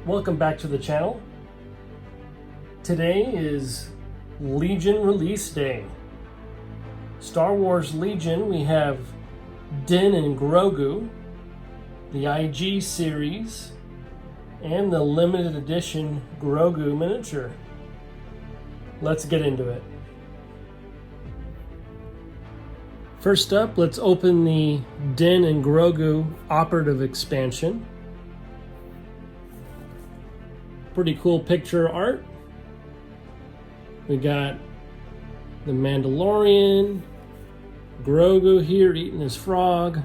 Welcome back to the channel. Today is Legion release day. Star Wars Legion, we have Djarin Grogu, the IG series, and the limited edition Grogu miniature. Let's get into it. First up, let's open the Djarin Grogu operative expansion. Pretty cool picture art. We got the Mandalorian, Grogu here eating his frog.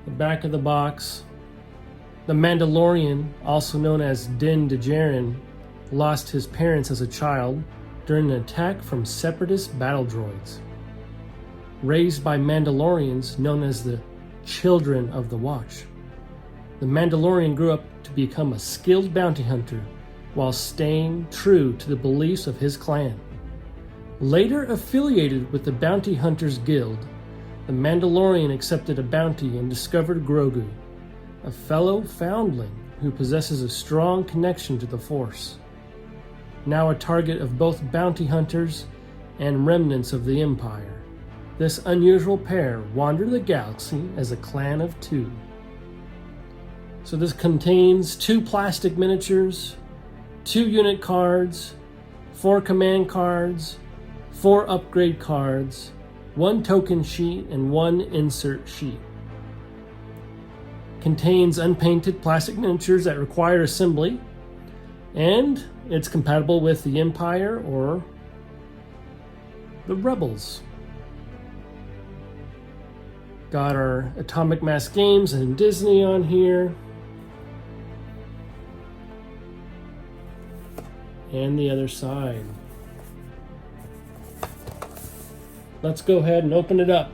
The back of the box. The Mandalorian, also known as Din Djarin, lost his parents as a child during an attack from separatist battle droids. Raised by Mandalorians known as the Children of the Watch, the Mandalorian grew up to become a skilled bounty hunter while staying true to the beliefs of his clan. Later affiliated with the Bounty Hunters Guild, the Mandalorian accepted a bounty and discovered Grogu, a fellow foundling who possesses a strong connection to the Force. Now a target of both bounty hunters and remnants of the Empire, this unusual pair wander the galaxy as a clan of two. So this contains 2 plastic miniatures, 2 unit cards, 4 command cards, 4 upgrade cards, 1 token sheet, and 1 insert sheet. Contains unpainted plastic miniatures that require assembly, and it's compatible with the Empire or the Rebels. Got our Atomic Mass Games and Disney on here. And the other side. Let's go ahead and open it up.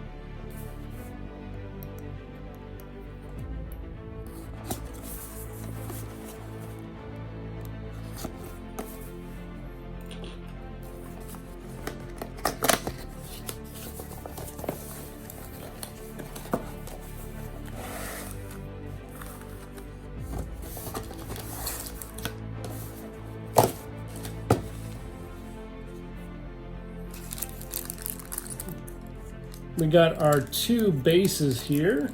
We got our 2 bases here.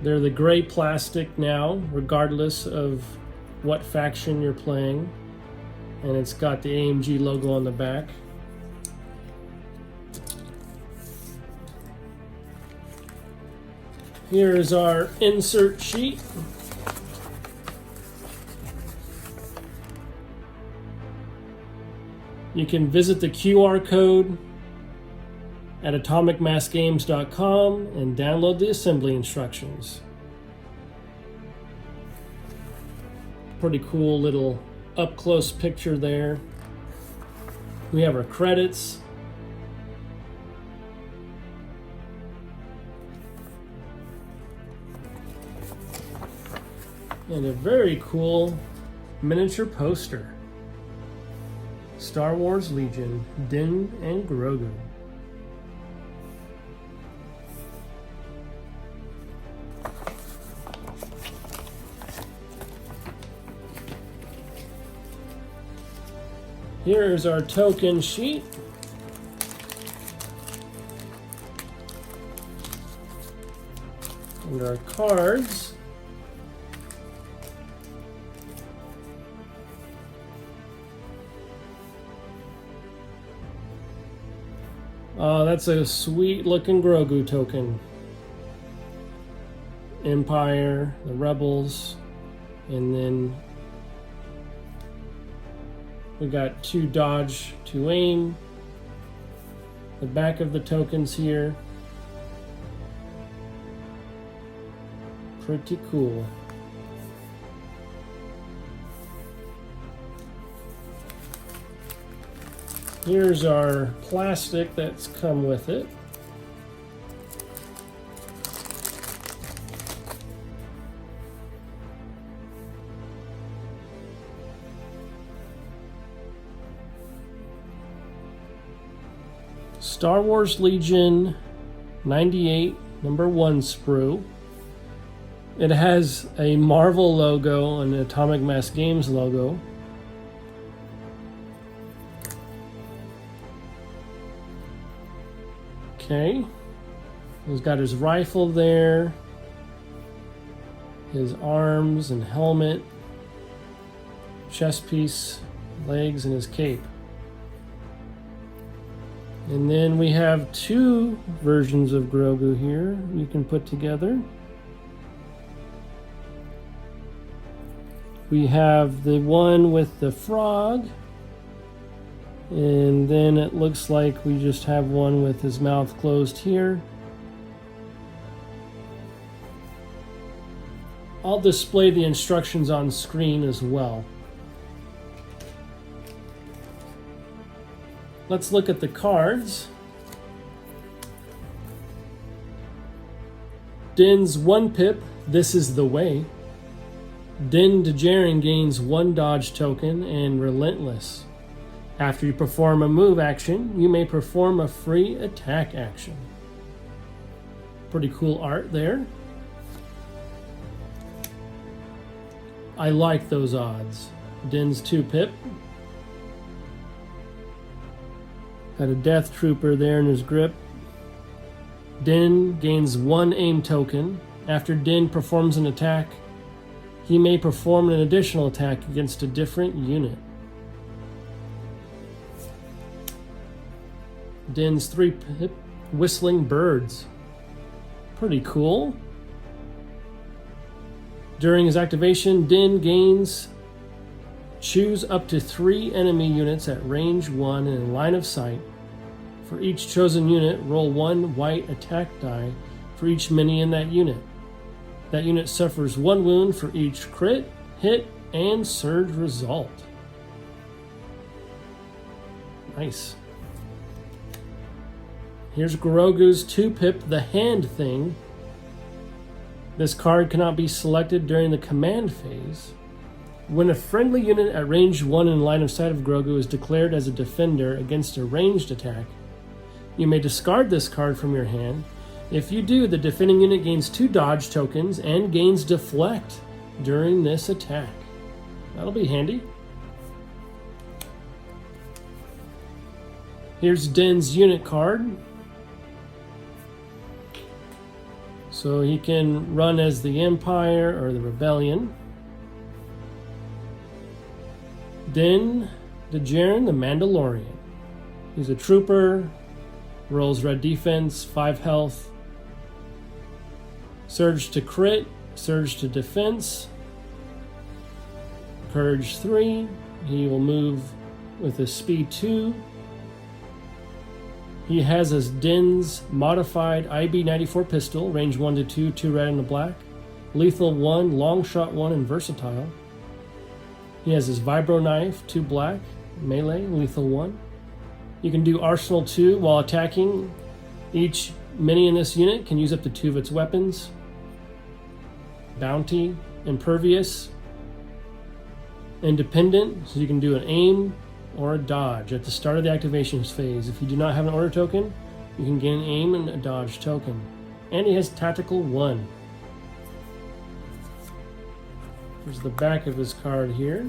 They're the gray plastic now, regardless of what faction you're playing. And it's got the AMG logo on the back. Here is our insert sheet. You can visit the QR code at atomicmassgames.com and download the assembly instructions. Pretty cool little up-close picture there. We have our credits. And a very cool miniature poster. Star Wars Legion, Djarin Grogu. Here's our token sheet. And our cards. Oh, that's a sweet looking Grogu token. Empire, the Rebels, and then we got 2 dodge, 2 aim. The back of the tokens here. Pretty cool. Here's our plastic that's come with it. Star Wars Legion 98 #1 sprue. It has a Marvel logo and an Atomic Mass Games logo. Okay, he's got his rifle there, his arms and helmet, chest piece, legs, and his cape. And then we have two versions of Grogu here you can put together. We have the one with the frog, and then it looks like we just have one with his mouth closed here. I'll display the instructions on screen as well. Let's look at the cards. Din's 1 pip, This Is the Way. Din Djarin gains 1 dodge token and Relentless. After you perform a move action, you may perform a free attack action. Pretty cool art there. I like those odds. Din's 2 pip. Got a Death Trooper there in his grip. Din gains 1 aim token. After Din performs an attack, he may perform an additional attack against a different unit. Din's 3 pip, Whistling Birds. Pretty cool. During his activation, Din gains choose up to 3 enemy units at range 1 and in line of sight. For each chosen unit, roll 1 white attack die for each mini in that unit. That unit suffers 1 wound for each crit, hit, and surge result. Nice. Here's Grogu's 2 pip, The Hand Thing. This card cannot be selected during the command phase. When a friendly unit at range 1 in line of sight of Grogu is declared as a defender against a ranged attack, you may discard this card from your hand. If you do, the defending unit gains 2 dodge tokens and gains deflect during this attack. That'll be handy. Here's Din's unit card. So he can run as the Empire or the Rebellion. Din Djarin, the Mandalorian. He's a trooper, rolls red defense, 5 health, surge to crit, surge to defense, courage 3. He will move with a speed 2. He has his Din's modified IB-94 pistol, range 1 to 2, 2 red and a black, lethal 1, long shot 1, and versatile. He has his vibro knife, 2 black, melee, lethal 1. You can do Arsenal 2 while attacking. Each mini in this unit can use up to 2 of its weapons. Bounty, Impervious, Independent, so you can do an aim or a dodge at the start of the activation phase. If you do not have an order token, you can gain an aim and a dodge token. And he has Tactical 1. Here's the back of his card here.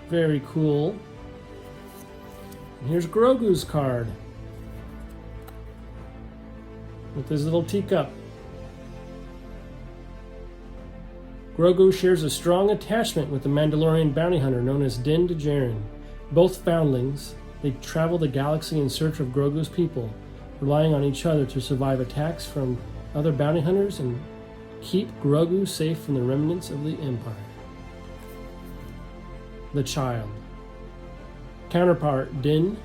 Very cool. And here's Grogu's card with his little teacup. Grogu shares a strong attachment with the Mandalorian bounty hunter known as Din Djarin. Both foundlings, they travel the galaxy in search of Grogu's people, relying on each other to survive attacks from other bounty hunters and keep Grogu safe from the remnants of the Empire. The Child. Counterpart Din,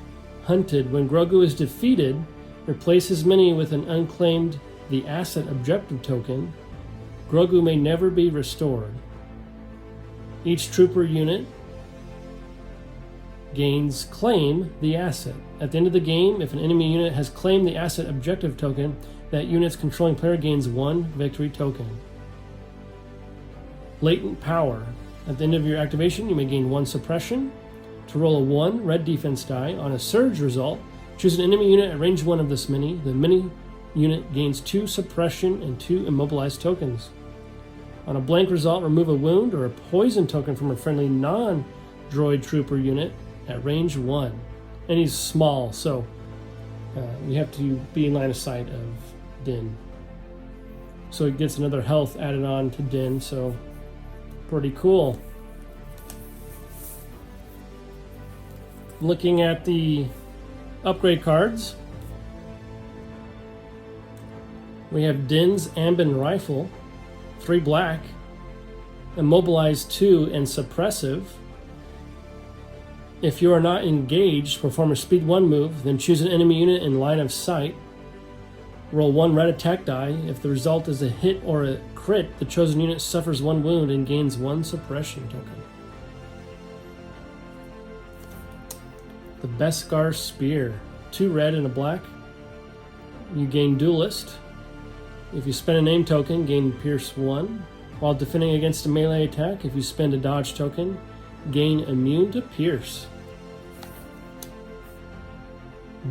hunted. When Grogu is defeated, replace his mini with an unclaimed The Asset Objective token. Grogu may never be restored. Each trooper unit gains claim the asset. At the end of the game, if an enemy unit has claimed the asset objective token, that unit's controlling player gains 1 victory token. Latent power. At the end of your activation, you may gain 1 suppression. To roll a 1 red defense die on a surge result, choose an enemy unit at range 1 of this mini. The mini unit gains 2 suppression and 2 immobilized tokens. On a blank result, remove a wound or a poison token from a friendly non-droid trooper unit at range 1. And he's small, so you have to be in line of sight of Din. So it gets another health added on to Din, so pretty cool. Looking at the upgrade cards, we have Din's Ambin Rifle, 3 black, Immobilize 2, and Suppressive. If you are not engaged, perform a speed 1 move, then choose an enemy unit in line of sight. Roll 1 red attack die. If the result is a hit or a crit, the chosen unit suffers 1 wound and gains 1 suppression token. The Beskar Spear, 2 red and a black. You gain Duelist. If you spend a name token, gain Pierce 1. While defending against a melee attack, if you spend a dodge token, gain Immune to Pierce.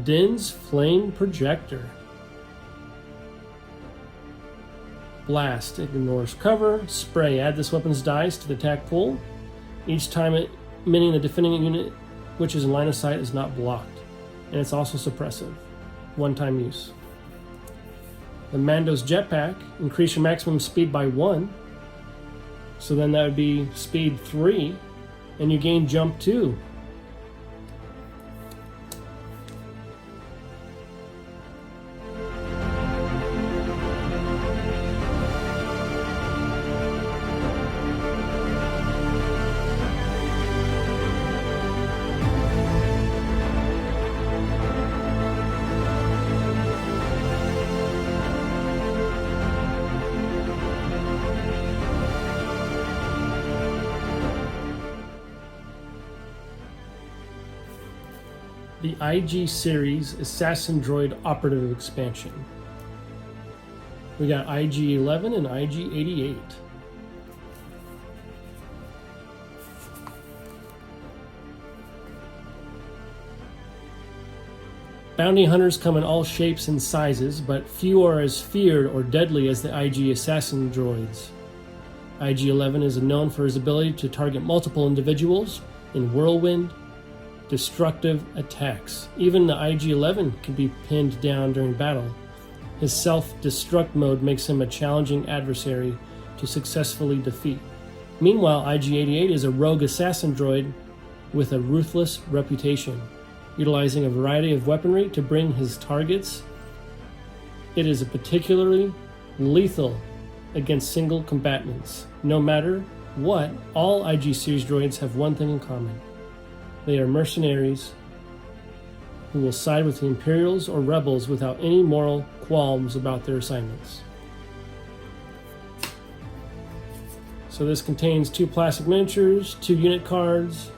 Din's Flame Projector. Blast, ignores cover. Spray, add this weapon's dice to the attack pool. Each time it meaning the defending unit which is in line of sight is not blocked. And it's also suppressive. One-time use. The Mando's Jetpack, increase your maximum speed by 1. So then that would be speed 3, and you gain jump 2. The IG Series Assassin Droid Operative Expansion. We got IG-11 and IG-88. Bounty hunters come in all shapes and sizes, but few are as feared or deadly as the IG Assassin droids. IG-11 is known for his ability to target multiple individuals in whirlwind, destructive attacks. Even the IG-11 can be pinned down during battle. His self-destruct mode makes him a challenging adversary to successfully defeat. Meanwhile, IG-88 is a rogue assassin droid with a ruthless reputation, utilizing a variety of weaponry to bring his targets. It is particularly lethal against single combatants. No matter what, all IG series droids have one thing in common. They are mercenaries who will side with the Imperials or rebels without any moral qualms about their assignments. So this contains 2 plastic miniatures, 2 unit cards,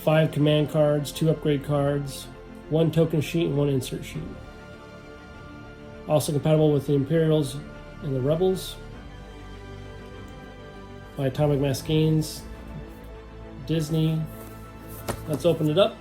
5 command cards, 2 upgrade cards, 1 token sheet, and 1 insert sheet. Also compatible with the Imperials and the Rebels. By Atomic Mass Games, Disney. Let's open it up.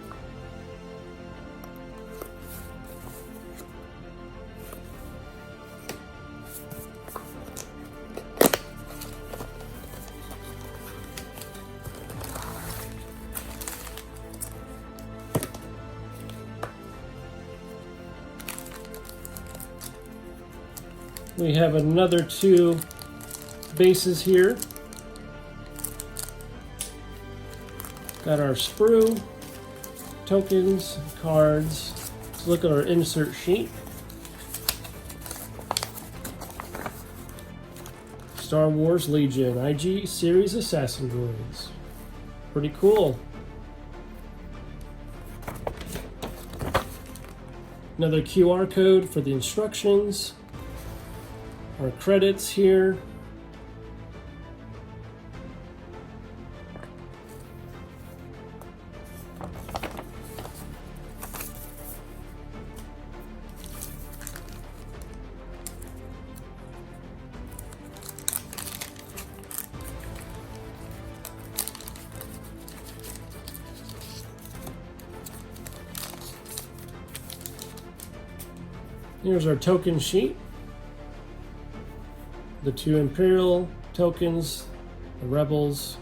We have another 2 bases here. Got our sprue, tokens, cards. Let's look at our insert sheet. Star Wars Legion, IG Series Assassin Droids. Pretty cool. Another QR code for the instructions. Our credits here. Here's our token sheet. The 2 Imperial tokens, the Rebels.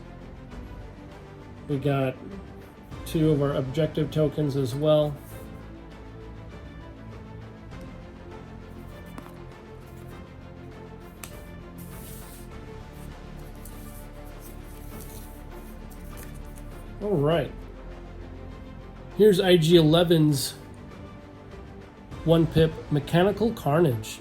We got 2 of our objective tokens as well. All right. Here's IG-11's 1-pip Mechanical Carnage.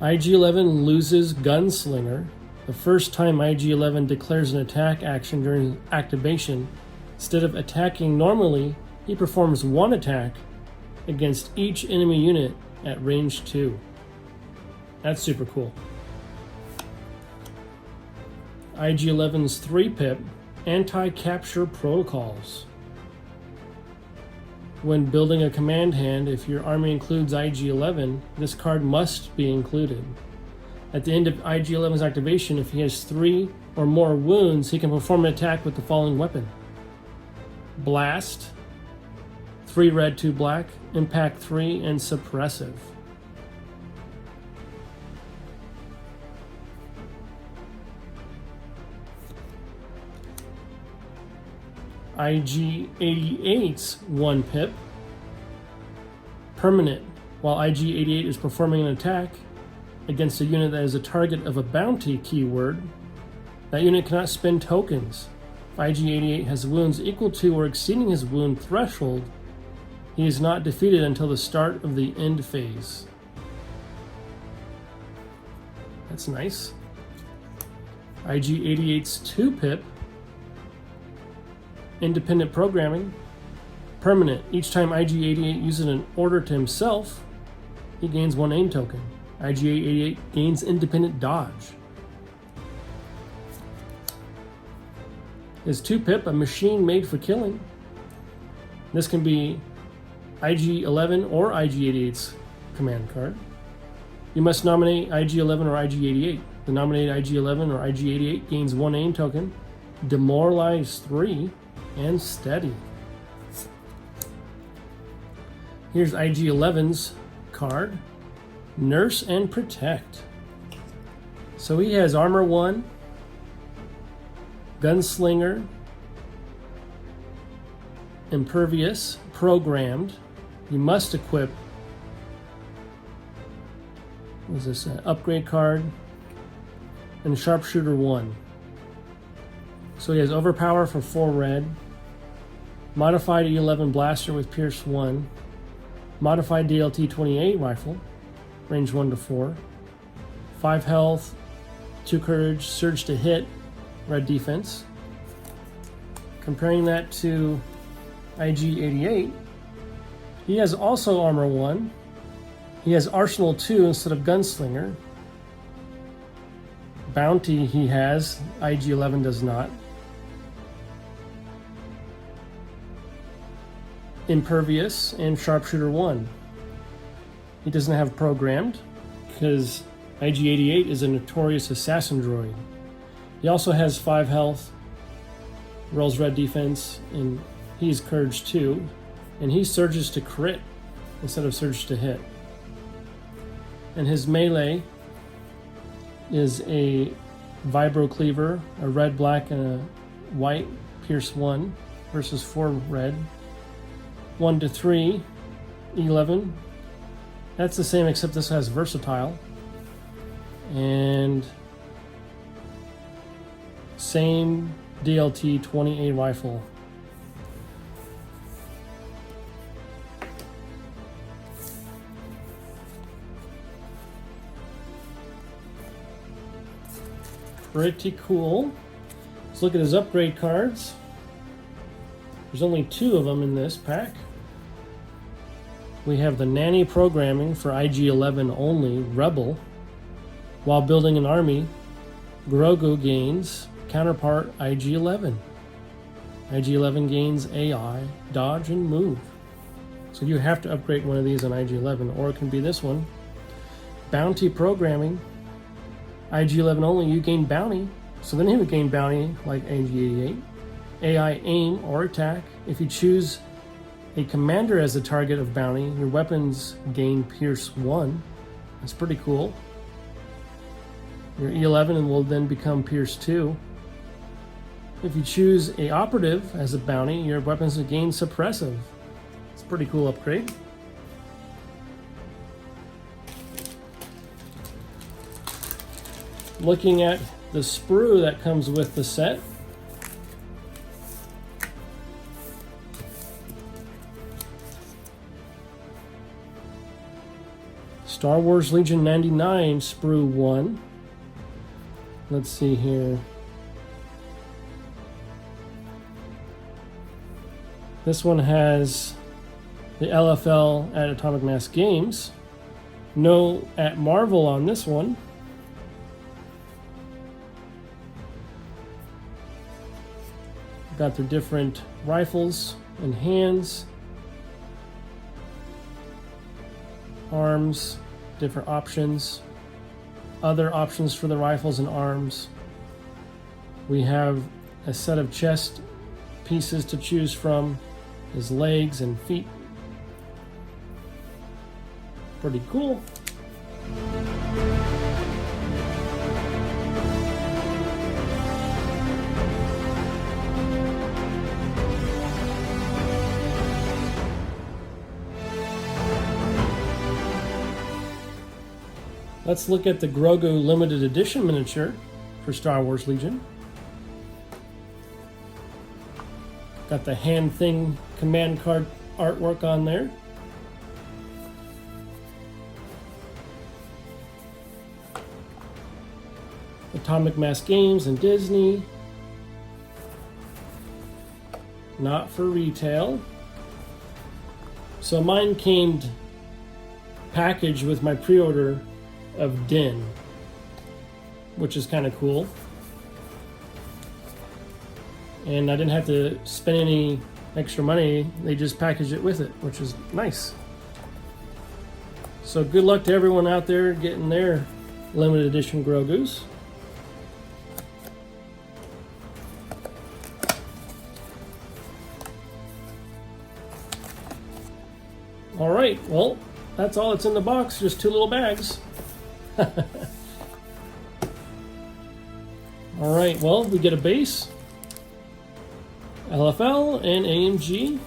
IG-11 loses Gunslinger. The first time IG-11 declares an attack action during activation, instead of attacking normally, he performs 1 attack against each enemy unit at range 2. That's super cool. IG-11's 3-pip Anti-Capture Protocols. When building a command hand, if your army includes IG-11, this card must be included. At the end of IG-11's activation, if he has 3 or more wounds, he can perform an attack with the following weapon. Blast, 3 red, 2 black, impact 3, and suppressive. IG-88's 1-pip Permanent. While IG-88 is performing an attack against a unit that is a target of a bounty keyword, that unit cannot spend tokens. If IG-88 has wounds equal to or exceeding his wound threshold, he is not defeated until the start of the end phase. That's nice. IG-88's 2-pip Independent Programming. Permanent. Each time IG-88 uses an order to himself, he gains 1 aim token. IG-88 gains Independent Dodge. His 2-pip, a machine made for killing. This can be IG-11 or IG-88's command card. You must nominate IG-11 or IG-88. The nominated IG-11 or IG-88 gains 1 aim token, Demoralize 3, and Steady. Here's IG-11's card, Nurse and Protect. So he has Armor 1, Gunslinger, Impervious, Programmed. You must equip, what is this, an upgrade card, and Sharpshooter 1. So he has Overpower for 4 red, Modified E11 Blaster with Pierce 1, Modified DLT 28 Rifle, range 1 to 4, 5 health, 2 courage, Surge to hit, red defense. Comparing that to IG-88, he has also Armor 1, he has Arsenal 2 instead of Gunslinger, Bounty he has, IG-11 does not. Impervious and Sharpshooter 1. He doesn't have Programmed because IG-88 is a notorious assassin droid. He also has 5 health, rolls red defense, and he's Courage 2, and he surges to crit instead of surge to hit. And his melee is a Vibro Cleaver, a red, black, and a white, Pierce 1 versus 4 red. 1 to 3, 11. That's the same except this has Versatile. And same DLT 28 rifle. Pretty cool. Let's look at his upgrade cards. There's only 2 of them in this pack. We have the Nanny Programming for IG-11 only, Rebel. While building an army, Grogu gains counterpart IG-11. IG-11 gains AI, Dodge, and Move. So you have to upgrade one of these on IG-11, or it can be this one. Bounty Programming, IG-11 only, you gain Bounty. So then he would gain Bounty like IG-88. AI Aim or Attack. If you choose a commander as a target of bounty, your weapons gain Pierce 1. That's pretty cool. Your E11 will then become Pierce 2. If you choose a operative as a bounty, your weapons will gain Suppressive. It's a pretty cool upgrade. Looking at the sprue that comes with the set. Star Wars Legion 99 sprue 1. Let's see here. This one has the LFL at Atomic Mass Games. No at Marvel on this one. Got their different rifles and hands, arms, different options, other options for the rifles and arms. We have a set of chest pieces to choose from, his legs and feet. Pretty cool. Let's look at the Grogu limited edition miniature for Star Wars Legion. Got the hand thing command card artwork on there. Atomic Mass Games and Disney. Not for retail. So mine came packaged with my pre-order of Din, which is kind of cool. And I didn't have to spend any extra money. They just packaged it with it, which is nice. So good luck to everyone out there getting their limited edition Grogus. All right, well, that's all that's in the box, just 2 little bags. All right, well, we get a base, LFL, and AMG.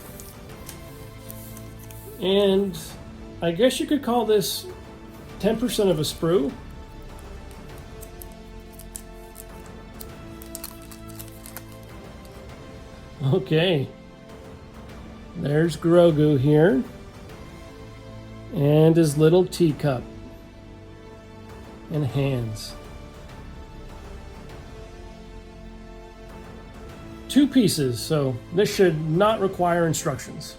And I guess you could call this 10% of a sprue. Okay. There's Grogu here. And his little teacup. And hands. 2 pieces, so this should not require instructions.